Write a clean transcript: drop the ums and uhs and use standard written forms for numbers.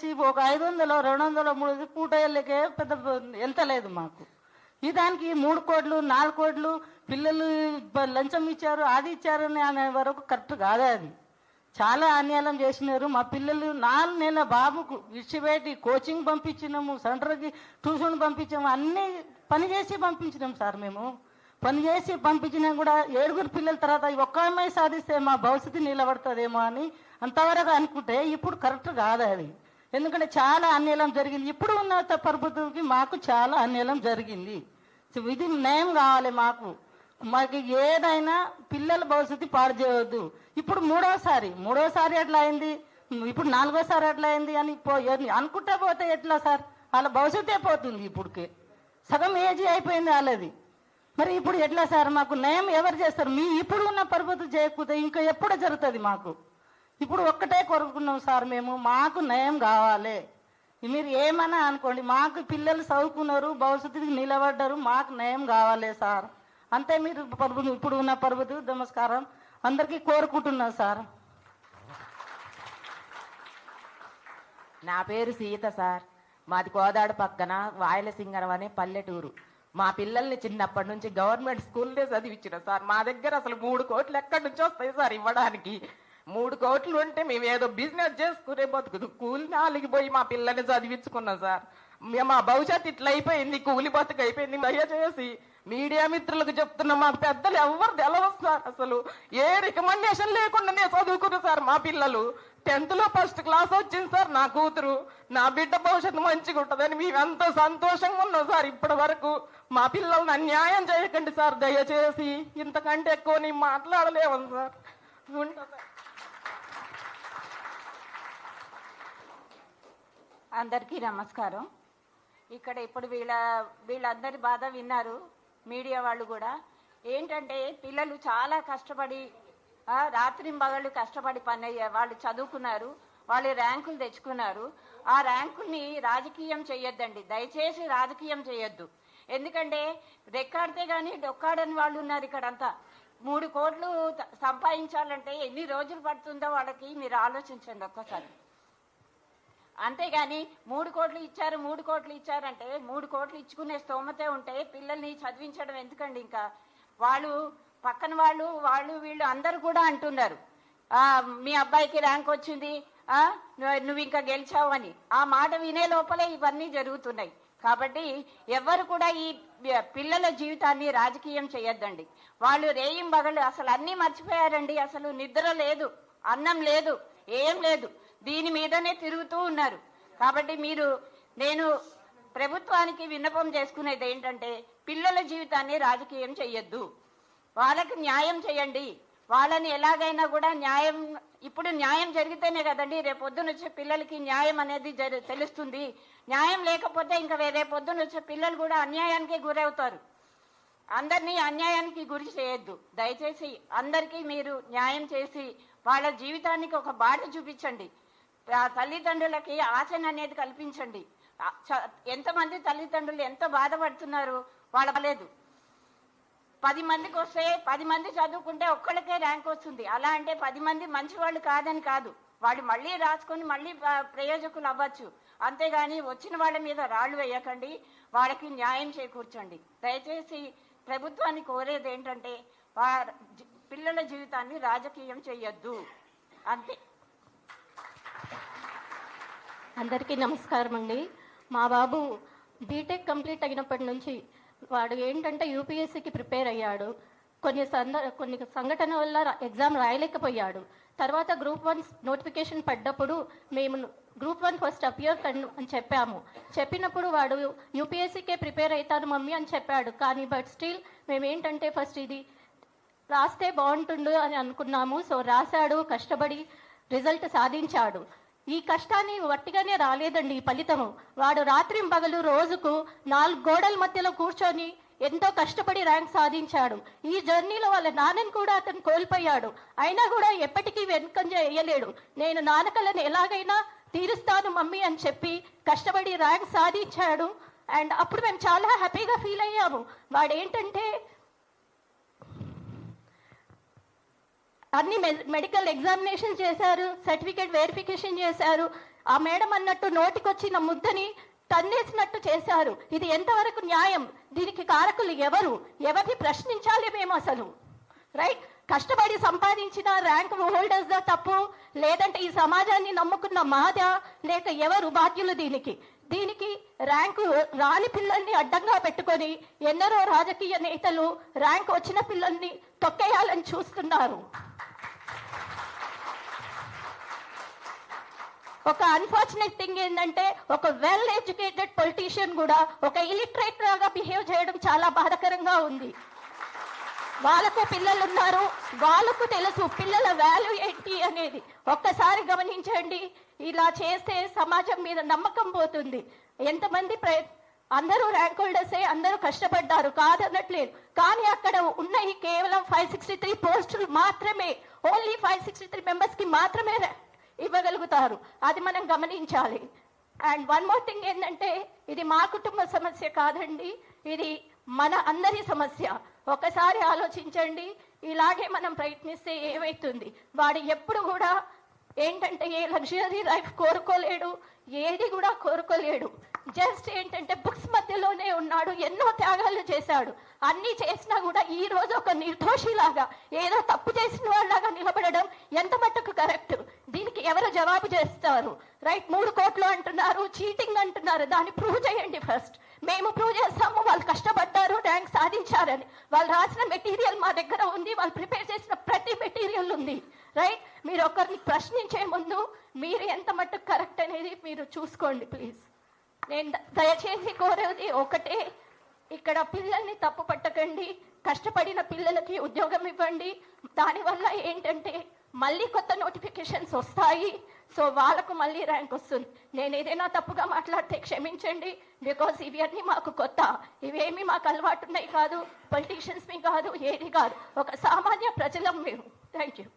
చేసి ఒక 500 200 3 పూట వెళ్ళకే పెద్ద వెళ్తలేదు మాకు. ఈ దానికి 3 కోట్లు 4 కోట్లు పిల్లలు లంచం ఇచ్చారు అది ఇచ్చారని అనే వరకు కరెక్ట్ కాదా? అది చాలా అన్యాయం చేసినారు. మా పిల్లలు 4 నెలల బాబుకు విడిచిపెట్టి కోచింగ్ పంపించినాము, సెంటర్కి ట్యూషన్ పంపించాము, అన్నీ పని చేసి పంపించినాం సార్. మేము పని చేసి పంపించినా కూడా 7 పిల్లల తర్వాత ఒక్క అమ్మాయి సాధిస్తే మా భవిష్యత్తు నిలబడుతుందేమో అని అంతవరకు అనుకుంటే ఇప్పుడు కరెక్ట్ కాదు అది. ఎందుకంటే చాలా అన్యాయం జరిగింది. ఇప్పుడు ఉన్న ప్రభుత్వంకి మాకు చాలా అన్యాయం జరిగింది. ఇది న్యాయం కావాలి మాకు. మాకు ఏదైనా పిల్లల భవిష్యత్తు పాడు చేయవద్దు. ఇప్పుడు మూడోసారి ఎట్లా అయింది, ఇప్పుడు 4వసారి ఎట్లా అయింది అని అనుకుంటా పోతే ఎట్లా సార్? వాళ్ళ భవిష్యత్తే పోతుంది. ఇప్పుడుకే సగం ఏజీ అయిపోయింది వాళ్ళది. మరి ఇప్పుడు ఎట్లా సార్? మాకు న్యాయం ఎవరు చేస్తారు? ఇప్పుడు ఉన్న ప్రభుత్వం చేయకపోతే ఇంకా ఎప్పుడు జరుగుతుంది మాకు? ఇప్పుడు ఒక్కటే కోరుకున్నాం సార్ మేము, మాకు న్యాయం కావాలి. మీరు ఏమన్నా అనుకోండి, మాకు పిల్లలు చదువుకున్నారు, భవిష్యత్తుకి నిలబడ్డారు, మాకు న్యాయం కావాలి సార్. అంతే. మీరు ఇప్పుడు ఉన్న ప్రభుత్వం నమస్కారం అందరికీ కోరుకుంటున్నా సార్. నా పేరు సీత సార్. మాది కోదాడు పక్కన వాయలసింగరం అనే పల్లెటూరు. మా పిల్లల్ని చిన్నప్పటి నుంచి గవర్నమెంట్ స్కూల్లో చదివించిన సార్. మా దగ్గర అసలు 3 కోట్లు ఎక్కడి నుంచి వస్తాయి సార్ ఇవ్వడానికి? 3 కోట్లు ఉంటే మేము ఏదో బిజినెస్ చేసుకునే బతుకుదు. కూలి నాలిగి పోయి మా పిల్లల్ని చదివించుకున్నాం సార్. మా భవిష్యత్తు ఇట్లా అయిపోయింది, కూలి బతుకు అయిపోయింది. దయచేసి మీడియా మిత్రులకు చెప్తున్నా, మా పెద్దలు ఎవరు తెలవదు సార్. అసలు ఏ రికమెండేషన్ లేకుండానే చదువుకున్నారు సార్ మా పిల్లలు. 10th లో ఫస్ట్ క్లాస్ వచ్చింది సార్ నా కూతురు. నా బిడ్డ భవిష్యత్తు మంచిగా ఉంటుందని మేము ఎంతో సంతోషంగా ఉన్నాం సార్. ఇప్పటి వరకు మా పిల్లల్ని అన్యాయం చేయకండి సార్ దయచేసి. ఇంతకంటే ఎక్కువ నేను మాట్లాడలేము సార్. ఉంటా సార్. అందరికీ నమస్కారం. ఇక్కడ ఇప్పుడు వీళ్ళందరి బాధ విన్నారు మీడియా వాళ్ళు కూడా. ఏంటంటే పిల్లలు చాలా కష్టపడి రాత్రింబగళ్ళు కష్టపడి వాళ్ళు చదువుకున్నారు, వాళ్ళు ర్యాంకులు తెచ్చుకున్నారు. ఆ ర్యాంకుల్ని రాజకీయం చేయొద్దండి, దయచేసి రాజకీయం చేయొద్దు. ఎందుకంటే రెక్కాడితే కానీ డొక్కాడని వాళ్ళు ఉన్నారు ఇక్కడంతా. 3 కోట్లు సంపాదించాలంటే ఎన్ని రోజులు పడుతుందో వాళ్ళకి మీరు ఆలోచించండి ఒక్కసారి. అంతేగాని 3 కోట్లు ఇచ్చారు 3 కోట్లు ఇచ్చారంటే 3 కోట్లు ఇచ్చుకునే స్తోమతే ఉంటే పిల్లల్ని చదివించడం ఎందుకండి? ఇంకా వాళ్ళు పక్కన వాళ్ళు వీళ్ళు అందరూ కూడా అంటున్నారు, మీ అబ్బాయికి ర్యాంక్ వచ్చింది, నువ్వు ఇంకా గెలిచావు అని. ఆ మాట వినే లోపలే ఇవన్నీ జరుగుతున్నాయి. కాబట్టి ఎవరు కూడా ఈ పిల్లల జీవితాన్ని రాజకీయం చేయొద్దండి. వాళ్ళు రేయింబగళ్ళు అసలు అన్నీ మర్చిపోయారండి. అసలు నిద్ర లేదు, అన్నం లేదు, ఏం లేదు, దీని మీదనే తిరుగుతూ ఉన్నారు. కాబట్టి నేను ప్రభుత్వానికి విన్నపం చేసుకునేది ఏంటంటే పిల్లల జీవితాన్ని రాజకీయం చెయ్యొద్దు, వాళ్ళకి న్యాయం చేయండి. వాళ్ళని ఎలాగైనా కూడా ఇప్పుడు న్యాయం జరిగితేనే కదండి రేపొద్దున వచ్చే పిల్లలకి న్యాయం అనేది తెలుస్తుంది. న్యాయం లేకపోతే ఇంకా రేపొద్దున వచ్చే పిల్లలు కూడా అన్యాయానికి గురవుతారు. అందరినీ అన్యాయానికి గురి చేయొద్దు. దయచేసి అందరికీ మీరు న్యాయం చేసి వాళ్ళ జీవితానికి ఒక బాట చూపించండి. తల్లిదండ్రులకి ఆశను అనేది కల్పించండి. ఎంతమంది తల్లిదండ్రులు ఎంత బాధపడుతున్నారు వాళ్ళలేదు. 10 మందికి వస్తే 10 మంది చదువుకుంటే ఒక్కళ్ళకే ర్యాంక్ వస్తుంది. అలా అంటే 10 మంది మంచి వాళ్ళు కాదని కాదు, వాళ్ళు మళ్ళీ రాసుకొని మళ్ళీ ప్రయోజకులు అవ్వచ్చు. అంతేగాని వచ్చిన వాళ్ళ మీద రాళ్ళు వేయకండి, వాళ్ళకి న్యాయం చేకూర్చండి. దయచేసి ప్రభుత్వాన్ని కోరేది ఏంటంటే పిల్లల జీవితాన్ని రాజకీయం చేయొద్దు, అంతే. అందరికీ నమస్కారం అండి. మా బాబు బీటెక్ కంప్లీట్ అయినప్పటి నుంచి వాడు ఏంటంటే యూపీఎస్సీకి ప్రిపేర్ అయ్యాడు. కొన్ని సంఘటన వల్ల ఎగ్జామ్ రాయలేకపోయాడు. తర్వాత గ్రూప్ 1 నోటిఫికేషన్ పడ్డప్పుడు మేము గ్రూప్ 1 ఫస్ట్ అపియర్ అని చెప్పినప్పుడు వాడు యూపీఎస్సీకే ప్రిపేర్ అవుతాను మమ్మీ అని చెప్పాడు. కానీ బట్ స్టిల్ మేమేంటంటే ఫస్ట్ ఇది రాస్తే బాగుంటుండు అని అనుకున్నాము. సో రాశాడు, కష్టపడి రిజల్ట్ సాధించాడు. ఈ కష్టాన్ని వట్టిగానే రాలేదండి ఈ ఫలితము. వాడు రాత్రింపగలు రోజుకు 4 గోడల మధ్యలో కూర్చొని ఎంతో కష్టపడి ర్యాంక్ సాధించాడు. ఈ జర్నీలో వాళ్ళ నాన్నని కూడా అతను కోల్పోయాడు. అయినా కూడా ఎప్పటికీ వెనుకంజ వేయలేడు. నేను నాన్నకలను ఎలాగైనా తీరుస్తాను మమ్మీ అని చెప్పి కష్టపడి ర్యాంక్ సాధించాడు. అండ్ అప్పుడు మేము చాలా హ్యాపీగా ఫీల్ అయ్యాము. వాడేంటంటే అన్ని మెడికల్ ఎగ్జామినేషన్ చేశారు, సర్టిఫికేట్ వెరిఫికేషన్ చేశారు. ఆ మేడం అన్నట్టు నోటికొచ్చిన ముద్దని తన్నేసినట్టు చేశారు. ఇది ఎంతవరకు న్యాయం? దీనికి కారకులు ఎవరు? ఎవరిని ప్రశ్నించాలి మేము అసలు? రైట్, కష్టపడి సంపాదించిన ర్యాంక్ హోల్డర్స్ దా తప్పు, లేదంటే ఈ సమాజాన్ని నమ్ముకున్న మాదా, లేక ఎవరు బాధ్యులు దీనికి ర్యాంకు రాని పిల్లల్ని అడ్డంగా పెట్టుకొని ఎందరో రాజకీయ నేతలు ర్యాంక్ వచ్చిన పిల్లల్ని తొక్కేయాలని చూస్తున్నారు. ఒక అన్ఫార్చునేట్ థింగ్ ఏంటంటే, ఒక వెల్ ఎడ్యుకేటెడ్ పొలిటీషియన్ కూడా ఒక ఇలిటరేట్ లాగా బిహేవ్ చేయడం చాలా బాధాకరంగా ఉంది. వాళ్ళకు పిల్లలు ఉన్నారు, వాళ్ళకు తెలుసు పిల్లల వాల్యూ ఏంటి అనేది. ఒక్కసారి గమనించండి, ఇలా చేస్తే సమాజం మీద నమ్మకం పోతుంది. ఎంతమంది అందరూ ర్యాంక్ హోల్డర్సే, అందరూ కష్టపడ్డారు కాదనట్లేదు, కానీ అక్కడ ఉన్నాయి కేవలం 563 పోస్టులు మాత్రమే. ఓన్లీ 563 మెంబర్స్కి మాత్రమే ఇవ్వగలుగుతారు. అది మనం గమనించాలి. అండ్ వన్ మోర్ థింగ్ ఏంటంటే, ఇది మా కుటుంబ సమస్య కాదండి, ఇది మన అందరి సమస్య. ఒకసారి ఆలోచించండి, ఇలాగే మనం ప్రయత్నిస్తే ఏమవుతుంది? వాడు ఎప్పుడు కూడా ఏంటంటే ఏ లగ్జరీ లైఫ్ కోరుకోలేడు, ఏది కూడా కోరుకోలేడు. జస్ట్ ఏంటంటే బుక్స్ మధ్యలోనే ఉన్నాడు, ఎన్నో త్యాగాలు చేశాడు. అన్నీ చేసినా కూడా ఈ రోజు ఒక నిర్దోషిలాగా, ఏదో తప్పు చేసిన వాళ్ళలాగా నిలబడడం ఎంత మట్టుకు కరెక్ట్? దీనికి ఎవరు జవాబు చేస్తారు? రైట్, 3 కోట్లు అంటున్నారు, చీటింగ్ అంటున్నారు. దాన్ని ప్రూవ్ చేయండి ఫస్ట్. మేము ప్రూవ్ చేస్తాము వాళ్ళు కష్టపడ్డారు, ర్యాంక్ సాధించారని. వాళ్ళు రాసిన మెటీరియల్ మా దగ్గర ఉంది, వాళ్ళు ప్రిపేర్ చేసిన ప్రతి మెటీరియల్ ఉంది. రైట్, మీరు ఒకరిని ప్రశ్నించే ముందు మీరు ఎంత మట్టుకు కరెక్ట్ అనేది మీరు చూసుకోండి ప్లీజ్. నేను దయచేసి కోరేది ఒకటే, ఇక్కడ పిల్లల్ని తప్పు పట్టకండి, కష్టపడిన పిల్లలకి ఉద్యోగం ఇవ్వండి. దానివల్ల ఏంటంటే మళ్ళీ కొత్త నోటిఫికేషన్స్ వస్తాయి, సో వాళ్ళకు మళ్ళీ ర్యాంక్ వస్తుంది. నేను ఏదైనా తప్పుగా మాట్లాడితే క్షమించండి, బికాస్ ఇవన్నీ మాకు కొత్త, ఇవేమి మాకు అలవాటు ఉన్నాయి కాదు, పొలిటీషియన్స్ మీ కాదు, ఏది కాదు, ఒక సామాన్య ప్రజలం మేము. Thank you.